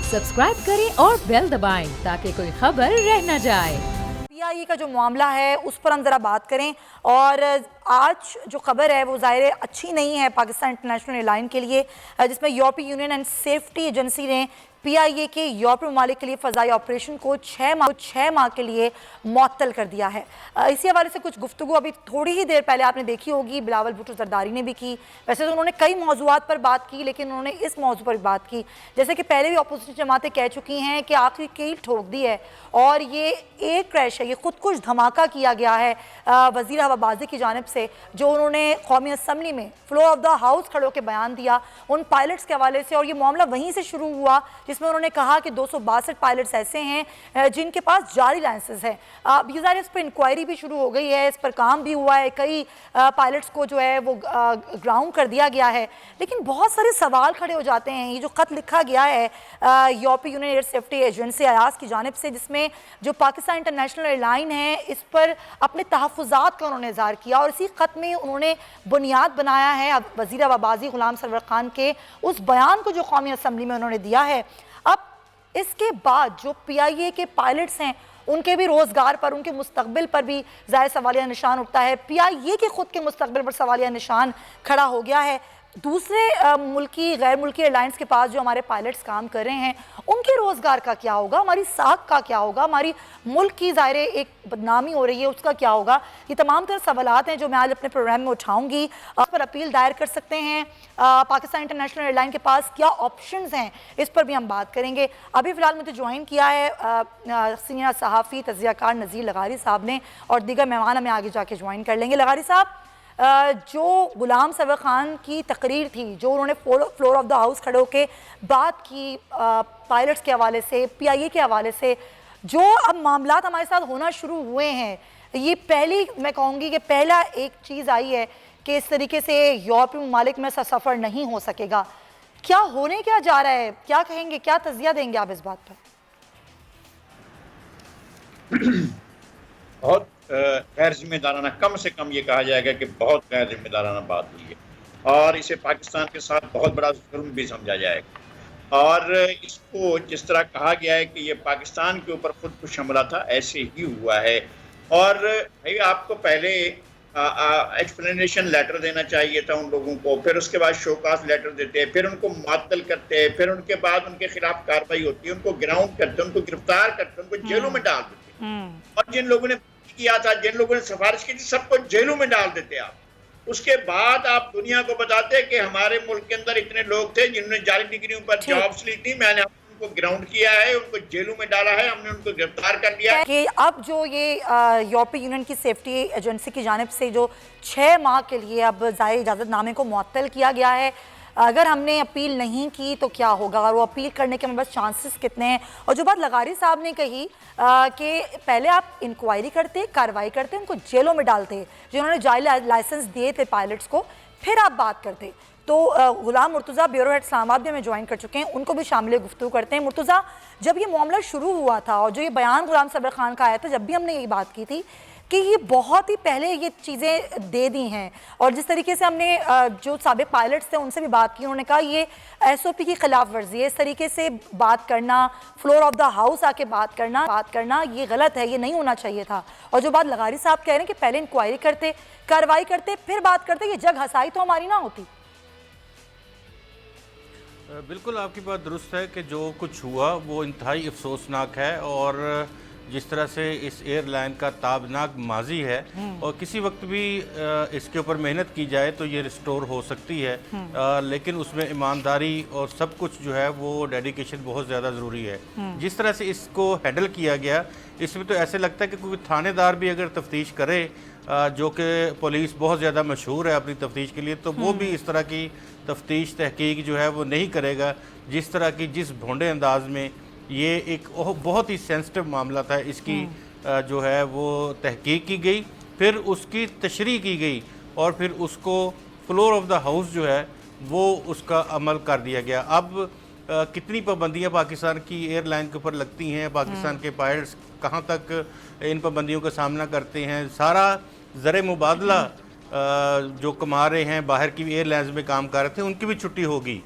Subscribe करें और bell दबाएं ताकि कोई खबर रह न जाए। पीआईए का जो मामला है उस पर हम ज़रा बात करें। और आज जो खबर है वो ज़ाहिर अच्छी नहीं है पाकिस्तान इंटरनेशनल एयरलाइन के लिए, जिसमें यूरोपीय यूनियन एंड सेफ्टी एजेंसी ने पीआईए के यूरोपीय ममालिक के लिए फ़ज़ाई ऑपरेशन को 6 माह के लिए मुअत्तल कर दिया है। इसी हवाले से कुछ गुफ्तगू अभी थोड़ी ही देर पहले आपने देखी होगी, बिलावल भुट्टो ज़रदारी ने भी की। वैसे तो उन्होंने कई मौज़ूआत पर बात की, लेकिन उन्होंने इस मौजू पर बात की, जैसे कि पहले भी अपोजिशन जमातें कह चुकी हैं कि आखिरी कील ठोक दी है और ये एयर क्रैश है, ये खुदकुश धमाका किया गया है वज़ीर हवाबाजी की जानिब से, जो उन्होंने कौमी असम्बली में फ्लोर ऑफ द हाउस खड़े होकर बयान दिया उन पायलट्स के हवाले से। और ये मामला वहीं से शुरू हुआ जिसमें उन्होंने कहा कि 262 पायलट्स ऐसे हैं जिनके पास जाली लाइसेंस है। बेज़ाहिर इस पर इंक्वायरी भी शुरू हो गई है, इस पर काम भी हुआ है, कई पायलट्स को जो है वो ग्राउंड कर दिया गया है। लेकिन बहुत सारे सवाल खड़े हो जाते हैं। ये जो ख़त लिखा गया है यूरोपीय यूनियन एयर सेफ्टी एजेंसी आयास की जानिब से, जिसमें जो पाकिस्तान इंटरनेशनल एयरलाइन है इस पर अपने तहफ़्फ़ुज़ात का उन्होंने इज़हार किया और इसी ख़त में उन्होंने बुनियाद बनाया है वज़ीर हवाबाजी ग़ुलाम सरवर खान के उस बयान को जो कौमी असम्बली में उन्होंने दिया है। अब इसके बाद जो पीआईए के पायलट्स हैं उनके भी रोज़गार पर, उनके मुस्तकबिल पर भी ज़ाहिर सवालिया निशान उठता है। पीआईए के खुद के मुस्तकबिल पर सवालिया निशान खड़ा हो गया है। दूसरे मुल्की गैर मुल्की एयरलाइंस के पास जो हमारे पायलट्स काम कर रहे हैं उनके रोज़गार का क्या होगा, हमारी साख का क्या होगा, हमारी मुल्क की ज़ाहिर एक बदनामी हो रही है उसका क्या होगा। ये तमाम तरह सवालात हैं जो मैं आज अपने प्रोग्राम में उठाऊंगी। उस पर अपील दायर कर सकते हैं पाकिस्तान इंटरनेशनल एयरलाइन के पास क्या ऑप्शंस हैं, इस पर भी हम बात करेंगे। अभी फ़िलहाल मुझे ज्वाइन किया है सीनियर सहाफ़ी तज़कियाकार नज़ीर लगारी साहब ने और दीगर मेहमान हमें आगे जाके ज्वाइन कर लेंगे। लगारी साहब, जो ग़ुलाम सरवर खान की तकरीर थी, जो उन्होंने फ्लोर ऑफ द हाउस खड़े होकर बात की पायलट्स के हवाले से, पीआईए के हवाले से, जो अब मामलात हमारे साथ होना शुरू हुए हैं, ये पहली मैं कहूँगी कि पहला एक चीज़ आई है कि इस तरीके से यूरोपीय ममालिक में सफ़र नहीं हो सकेगा। क्या होने क्या जा रहा है, क्या कहेंगे, क्या तज़किया देंगे आप इस बात पर? बहुत गैर जिम्मेदाराना, कम से कम ये कहा जाएगा कि बहुत गैर जिम्मेदाराना बात हुई है और इसे पाकिस्तान के साथ बहुत बड़ा जुल्म भी समझा जाएगा। और इसको जिस तरह कहा गया है कि ये पाकिस्तान के ऊपर खुदकुश हमला था, ऐसे ही हुआ है। और भाई आपको पहले एक्सप्लेनेशन लेटर देना चाहिए था उन लोगों को, फिर उसके बाद शोकास लेटर देते, फिर उनको मुअत्तल करते, फिर उनके बाद उनके खिलाफ कार्रवाई होती है, उनको ग्राउंड करते, उनको गिरफ्तार करते, उनको जेलों में डाल देते। और जिन लोगों ने किया था, जिन लोगों ने सिफारिश की थी, सबको जेलों में डाल देते आप। उसके बाद आप दुनिया को बताते कि हमारे मुल्क के अंदर इतने लोग थे जिन्होंने जाली डिग्रियों पर जॉब्स ली थी, मैंने उनको ग्राउंड किया है, उनको जेलों में डाला है, हमने उनको गिरफ्तार कर लिया है। कि अब जो ये यूरोपीय यूनियन की सेफ्टी एजेंसी की जानिब से जो 6 माह के लिए अब ज़ाहिर इजाज़तनामे को मुअत्तल किया गया है, अगर हमने अपील नहीं की तो क्या होगा, और वो अपील करने के हमारे पास चांसेस कितने हैं। और जो बात लगारी साहब ने कही कि पहले आप इंक्वायरी करते, कार्रवाई करते, उनको जेलों में डालते, जिन्होंने जाली लाइसेंस दिए थे पायलट्स को, फिर आप बात करते। तो ग़ुलाम मुर्तज़ा ब्यूरो हेड इस्लामाबाद भी हमें ज्वाइन कर चुके हैं, उनको भी शामिल गुफ्तगू करते हैं। मुर्तज़ा, जब ये मामला शुरू हुआ था और जो ये बयान ग़ुलाम सरवर खान का आया था, जब भी हमने यही बात की थी कि ये बहुत ही पहले ये चीज़ें दे दी हैं, और जिस तरीके से हमने जो साबिक़ पायलट्स थे उनसे भी बात की, उन्होंने कहा ये एसओपी की खिलाफ वर्जी है, इस तरीके से बात करना, फ्लोर ऑफ द हाउस आके बात करना ये गलत है, ये नहीं होना चाहिए था। और जो बात लगारी साहब कह रहे हैं कि पहले इंक्वायरी करते, कार्रवाई करते, फिर बात करते, ये जग हसाई तो हमारी ना होती। बिल्कुल आपकी बात दुरुस्त है कि जो कुछ हुआ वो इंतहाई अफसोसनाक है और जिस तरह से इस एयरलाइन का ताबनाक माजी है और किसी वक्त भी इसके ऊपर मेहनत की जाए तो ये रिस्टोर हो सकती है, लेकिन उसमें ईमानदारी और सब कुछ जो है वो डेडिकेशन बहुत ज़्यादा ज़रूरी है। जिस तरह से इसको हैंडल किया गया, इसमें तो ऐसे लगता है कि कोई थानेदार भी अगर तफ्तीश करे, जो कि पुलिस बहुत ज़्यादा मशहूर है अपनी तफ्तीश के लिए, तो वो भी इस तरह की तफ्तीश तहकीक जो है वो नहीं करेगा जिस तरह की, जिस भोंडे अंदाज में ये एक बहुत ही सेंसिटिव मामला था, इसकी जो है वो तहकीक की गई, फिर उसकी तशरीह की गई और फिर उसको फ्लोर ऑफ द हाउस जो है वो उसका अमल कर दिया गया। अब कितनी पाबंदियां पाकिस्तान की एयरलाइन के ऊपर लगती हैं, पाकिस्तान के पायलट्स कहाँ तक इन पाबंदियों का सामना करते हैं, सारा ज़र मुबादला जो कमा रहे हैं, बाहर की एयरलाइंस में काम कर रहे थे, उनकी भी छुट्टी होगी।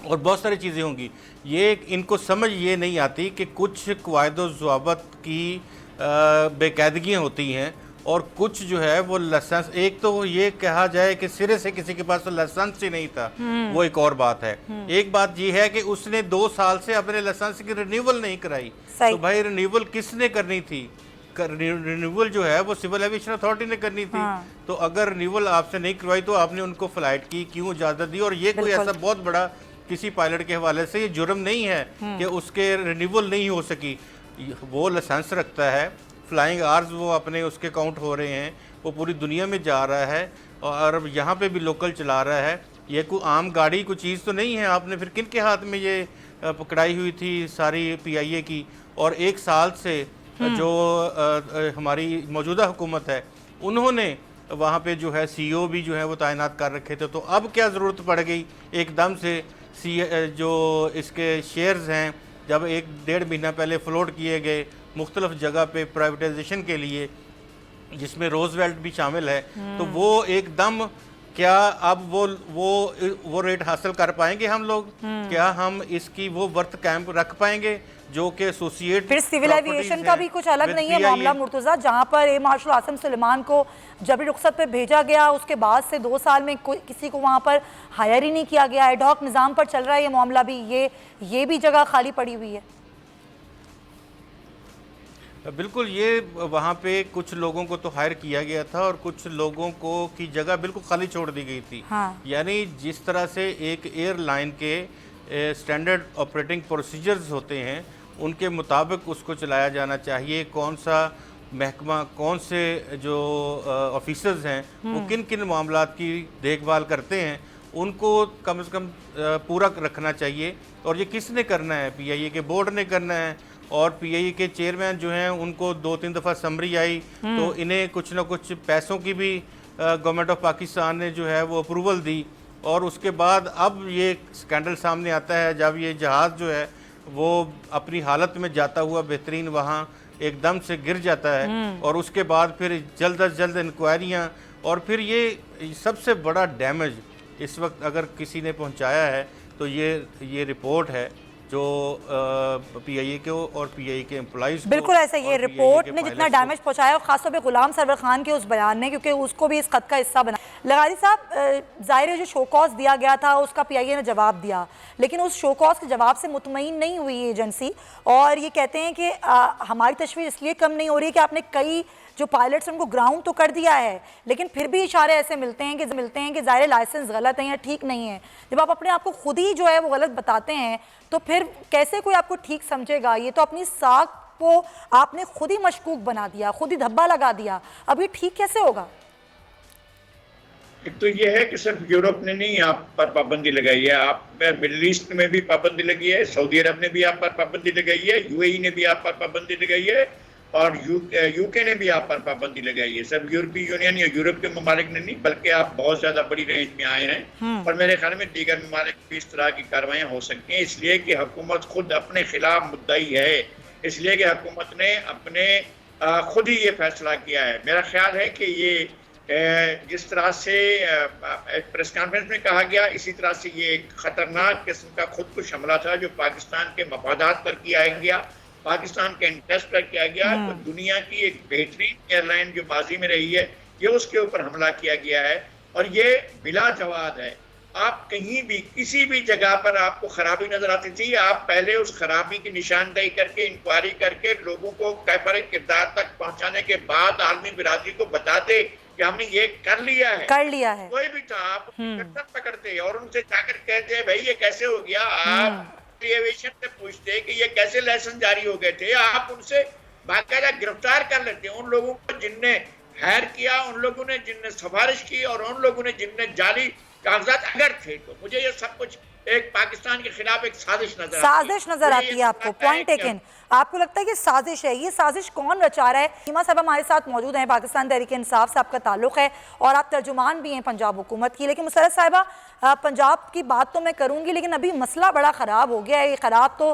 और बहुत सारी चीज़ें होंगी। ये इनको समझ ये नहीं आती कि कुछ क़वायद ज़वाबत की बेकायदगियाँ होती हैं और कुछ जो है वो लाइसेंस, एक तो ये कहा जाए कि सिरे से किसी के पास तो लाइसेंस ही नहीं था, वो एक और बात है। एक बात ये है कि उसने 2 साल से अपने लाइसेंस की रिन्यूअल नहीं कराई, तो भाई रिन्यूअल किसने करनी थी? रिन्यूअल जो है वो सिविल एविएशन अथॉरिटी ने करनी थी। तो अगर रिन्यूअल आपसे नहीं करवाई तो आपने उनको फ्लाइट की क्यों इजाज़त दी? और ये कोई ऐसा बहुत बड़ा किसी पायलट के हवाले से ये जुर्म नहीं है कि उसके रिन्यूअल नहीं हो सकी। वो लाइसेंस रखता है, फ्लाइंग आवर्स वो अपने उसके काउंट हो रहे हैं, वो पूरी दुनिया में जा रहा है और यहाँ पे भी लोकल चला रहा है। ये कोई आम गाड़ी कोई चीज़ तो नहीं है। आपने फिर किन के हाथ में ये पकड़ाई हुई थी सारी PIA की? और 1 साल से जो हमारी मौजूदा हुकूमत है उन्होंने वहाँ पे जो है CEO भी जो है वो तैनात कर रखे थे। तो अब क्या ज़रूरत पड़ गई एकदम से जो इसके शेयर्स हैं जब 1-1.5 महीना पहले फ्लोट किए गए मुख्तलिफ जगह पे प्राइवेटाइजेशन के लिए, जिसमें रोजवेल्ट भी शामिल है, तो वो एकदम क्या अब वो रेट हासिल कर पाएंगे हम लोग? क्या हम इसकी वो वर्थ कैंप रख पाएंगे जो कि एसोसिएट? फिर सिविल एविएशन का भी कुछ अलग नहीं है मामला मुर्तज़ा, जहां पर एयर मार्शल आसिम सुलेमान को जबरी रुख्सत पे भेजा गया, उसके बाद से 2 साल में किसी को वहां पर हायर ही नहीं किया गया। एडहॉक निज़ाम पर चल रहा है ये मामला भी, ये भी जगह खाली पड़ी हुई है। बिल्कुल, ये वहाँ पे कुछ लोगों को तो हायर किया गया था और कुछ लोगों को की जगह बिल्कुल खाली छोड़ दी गई थी। यानी जिस तरह से एक एयरलाइन के स्टैंडर्ड ऑपरेटिंग प्रोसीजर्स होते हैं उनके मुताबिक उसको चलाया जाना चाहिए। कौन सा महकमा, कौन से जो ऑफिसर्स हैं वो किन किन मामलात की देखभाल करते हैं, उनको कम से कम पूरा रखना चाहिए। और ये किसने करना है? PIA के बोर्ड ने करना है। और PIA के चेयरमैन जो हैं उनको 2-3 दफ़ा समरी आई तो इन्हें कुछ ना कुछ पैसों की भी गवर्नमेंट ऑफ पाकिस्तान ने जो है वो अप्रूवल दी। और उसके बाद अब ये स्कैंडल सामने आता है जब ये जहाज़ जो है वो अपनी हालत में जाता हुआ बेहतरीन वहाँ एकदम से गिर जाता है और उसके बाद फिर जल्द अज जल्द इंक्वायरियाँ, और फिर ये सबसे बड़ा डैमेज इस वक्त अगर किसी ने पहुँचाया है तो ये रिपोर्ट है जो PIA को और PIA के एम्प्लॉइज़। बिल्कुल ऐसा, ये रिपोर्ट ने जितना डैमेज पहुंचाया, और खासतौर पे गुलाम सरवर खान के उस बयान ने, क्योंकि उसको भी इस खत का हिस्सा बना। लगारी साहब, ज़ाहिर है जो शो कॉज दिया गया था उसका PIA ने जवाब दिया, लेकिन उस शो कॉज के जवाब से मुतमईन नहीं हुई एजेंसी, और ये कहते हैं कि हमारी तशवीश इसलिए कम नहीं हो रही है कि आपने कई जो पायलट्स उनको ग्राउंड तो कर दिया है, लेकिन फिर भी इशारे ऐसे मिलते हैं कि ज़ाहिर लाइसेंस गलत है या ठीक नहीं है। जब आप अपने आप को खुद ही जो है वो गलत बताते हैं तो फिर कैसे कोई आपको ठीक समझेगा? ये तो अपनी साख को आपने खुद ही मशकूक बना दिया, खुद ही धब्बा लगा दिया, अब ये ठीक कैसे होगा? एक तो ये है कि सिर्फ यूरोप ने नहीं आप पर पाबंदी लगाई है, आप मिडिल ईस्ट में भी पाबंदी लगी है, सऊदी अरब ने भी आप पर पाबंदी लगाई है, UAE ने भी आप पर पाबंदी लगाई है, और UK ने भी आप पर पाबंदी लगाई है। सिर्फ यूरोपीय यूनियन या यूरोप के ममालिक ने नहीं, बल्कि आप बहुत ज्यादा बड़ी रेंज में आए हैं। और मेरे ख्याल में दीगर ममालिक भी इस तरह की कार्रवाइयाँ हो सकती हैं, इसलिए कि हुकूमत खुद अपने खिलाफ मुद्दई है, इसलिए कि हुकूमत ने अपने खुद ही ये फैसला किया है। मेरा ख्याल है कि ये जिस तरह से प्रेस कॉन्फ्रेंस में कहा गया, इसी तरह से ये एक खतरनाक किस्म का खुदकुश हमला था जो पाकिस्तान के मफादात पर किया गया, पाकिस्तान के इंटरेस्ट पर किया गया। तो दुनिया की एक बेहतरीन एयरलाइन जो माजी में रही है, ये उसके ऊपर हमला किया गया है और ये बिला जवाब है। आप कहीं भी किसी भी जगह पर आपको खराबी नजर आती थी, आप पहले उस खराबी की निशानदेही करके, इंक्वायरी करके लोगों को कैफर किरदार तक पहुंचाने के बाद आलमी बिरादरी को बताते कि हमने ये कर लिया है। कोई भी था आप पकड़ते और उनसे जाकर कहते भाई ये कैसे हो गया, आप एविएशन से पूछते कि ये कैसे लाइसेंस जारी हो गए थे, आप उनसे बाकायदा गिरफ्तार कर लेते हैं उन लोगों को जिनने हायर किया, उन लोगों ने जिनने सिफारिश की और उन लोगों ने जिनने जाली कागजात अगर थे। तो मुझे ये सब कुछ एक पाकिस्तान के खिलाफ एक साजिश नजर आती है आपको। Point taken. आपको लगता है कि साजिश है, ये साजिश कौन रचा रहा है? सीमा साहब हमारे साथ मौजूद हैं, पाकिस्तान तहरीक इंसाफ से आपका ताल्लुक है और आप तर्जुमान भी हैं पंजाब हुकूमत की। लेकिन मुसर्रत साहिबा, पंजाब की बात तो मैं करूंगी, लेकिन अभी मसला बड़ा ख़राब हो गया है। ये ख़राब तो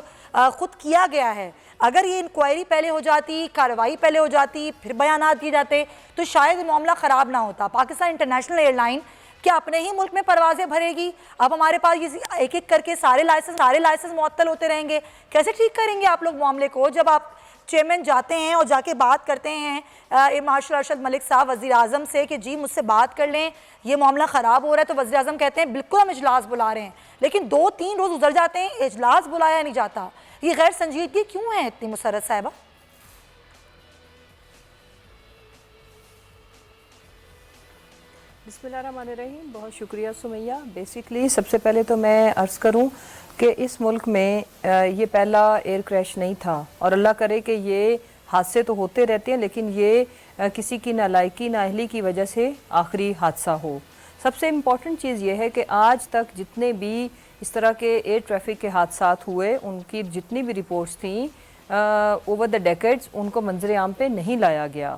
खुद किया गया है। अगर ये इंक्वायरी पहले हो जाती, कार्रवाई पहले हो जाती, फिर बयानात दिए जाते तो शायद मामला ख़राब ना होता। पाकिस्तान इंटरनेशनल एयरलाइन क्या अपने ही मुल्क में परवाजें भरेगी? अब हमारे पास ये एक एक करके सारे लाइसेंस मुअत्तल होते रहेंगे। कैसे ठीक करेंगे आप लोग मामले को? जब आप चेयरमैन जाते हैं और जाके बात करते हैं मार्शल अरशद मलिक साहब वज़ीर आज़म से कि जी मुझसे बात कर लें, ये मामला ख़राब हो रहा है, तो वज़ीर आज़म कहते हैं बिल्कुल हम इजलास बुला रहे हैं, लेकिन 2-3 रोज़ गुजर जाते हैं, इजलास बुलाया नहीं जाता। ये गैर संजीदगी क्यों है इतनी मुसर्रत साहिबा? बिस्मिल्लाहिर्रहमानिर्रहीम। बहुत शुक्रिया सुमैया। बेसिकली सबसे पहले तो मैं अर्ज़ करूं कि इस मुल्क में ये पहला एयर क्रैश नहीं था, और अल्लाह करे कि ये हादसे तो होते रहते हैं, लेकिन ये किसी की नालायकी नाअहली की वजह से आखिरी हादसा हो। सबसे इम्पॉर्टेंट चीज़ ये है कि आज तक जितने भी इस तरह के एयर ट्रैफिक के हादसात हुए, उनकी जितनी भी रिपोर्ट्स थी ओवर द डेकेड्स, उनको मंजर आम पे नहीं लाया गया।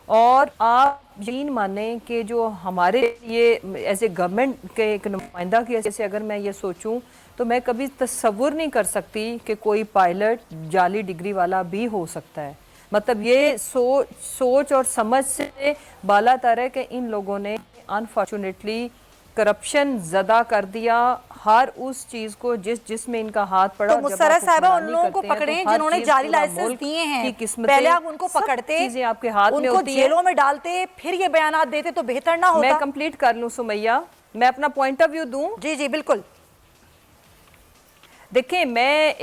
और आप यकीन माने कि जो हमारे ये एज ए गवर्नमेंट के एक नुमाइंदा की हैसियत से अगर मैं ये सोचूं, तो मैं कभी तसव्वुर नहीं कर सकती कि कोई पायलट जाली डिग्री वाला भी हो सकता है। मतलब ये सोच और समझ से बालातर है कि इन लोगों ने अनफॉर्चुनेटली करप्शन ज़दा कर दिया हर उस चीज़ को जिसमें इनका हाथ पड़ा। तो मुसर्रत साहिबा उन लोगों को पकड़ें जिन्होंने जाली लाइसेंस दिए हैं, पहले आप उनको पकड़ते, चीजें आपके हाथ में उनको होती जेलों में डालते, फिर ये बयानात देते तो बेहतर ना होता? मैं कंप्लीट कर लूं सुमैया, मैं अपना पॉइंट ऑफ व्यू दूं। जी जी बिल्कुल। देखिए, मैं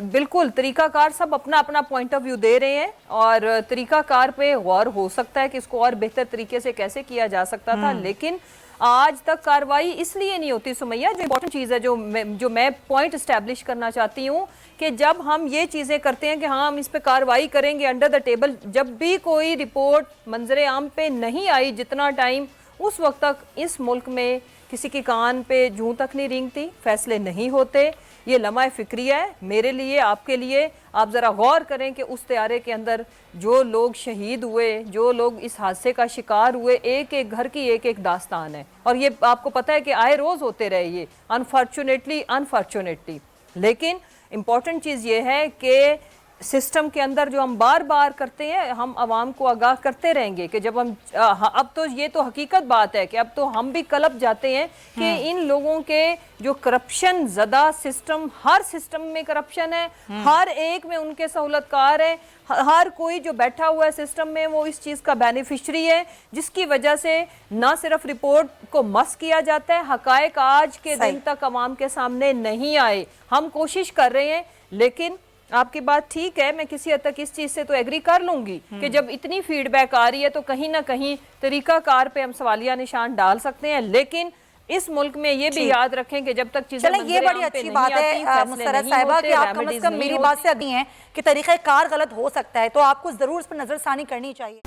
बिल्कुल तरीकाकार सब अपना अपना पॉइंट ऑफ व्यू दे रहे हैं, और तरीकाकार पे गौर हो सकता है कि इसको और बेहतर तरीके से कैसे किया जा सकता था, लेकिन आज तक कार्रवाई इसलिए नहीं होती सुमैया। जो इम्पोर्टेंट चीज़ है, जो मैं पॉइंट इस्टेब्लिश करना चाहती हूँ, कि जब हम ये चीज़ें करते हैं कि हाँ हम इस पे कार्रवाई करेंगे अंडर द टेबल, जब भी कोई रिपोर्ट मंजरे आम पे नहीं आई जितना टाइम, उस वक्त तक इस मुल्क में किसी की कान पे जूं तक नहीं रेंगती, फैसले नहीं होते। ये लम्हा फिक्रिया है मेरे लिए, आपके लिए। आप ज़रा गौर करें कि उस तैयारे के अंदर जो लोग शहीद हुए, जो लोग इस हादसे का शिकार हुए, एक एक घर की एक एक दास्तान है, और ये आपको पता है कि आए रोज़ होते रहे ये, अनफॉर्चुनेटली। लेकिन इम्पॉर्टेंट चीज़ ये है कि सिस्टम के अंदर जो हम बार बार करते हैं, हम आवाम को आगाह करते रहेंगे कि जब हम अब तो ये तो हकीकत बात है कि अब तो हम भी कलप जाते हैं कि इन लोगों के जो करप्शन ज़दा सिस्टम, हर सिस्टम में करप्शन है, हर एक में उनके सहूलतकार है, हर कोई जो बैठा हुआ है सिस्टम में वो इस चीज़ का बेनिफिशरी है, जिसकी वजह से ना सिर्फ रिपोर्ट को मस किया जाता है, हकायक आज के दिन तक आवाम के सामने नहीं आए। हम कोशिश कर रहे हैं, लेकिन आपकी बात ठीक है, मैं किसी हद तक इस चीज़ से तो एग्री कर लूंगी कि जब इतनी फीडबैक आ रही है तो कहीं ना कहीं तरीकाकार पे हम सवालिया निशान डाल सकते हैं, लेकिन इस मुल्क में ये भी याद रखें कि जब तक चीजें ये बड़ी अच्छी बात है मुसर्रत साहिबा कि आप कम से कम मेरी बात से अभी हैं कि तरीक़ा कार गलत हो सकता है, तो आपको जरूर इस पर नजरसानी करनी चाहिए।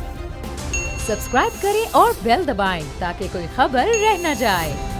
सब्सक्राइब करें और बेल दबाएं ताकि कोई खबर रह न जाए।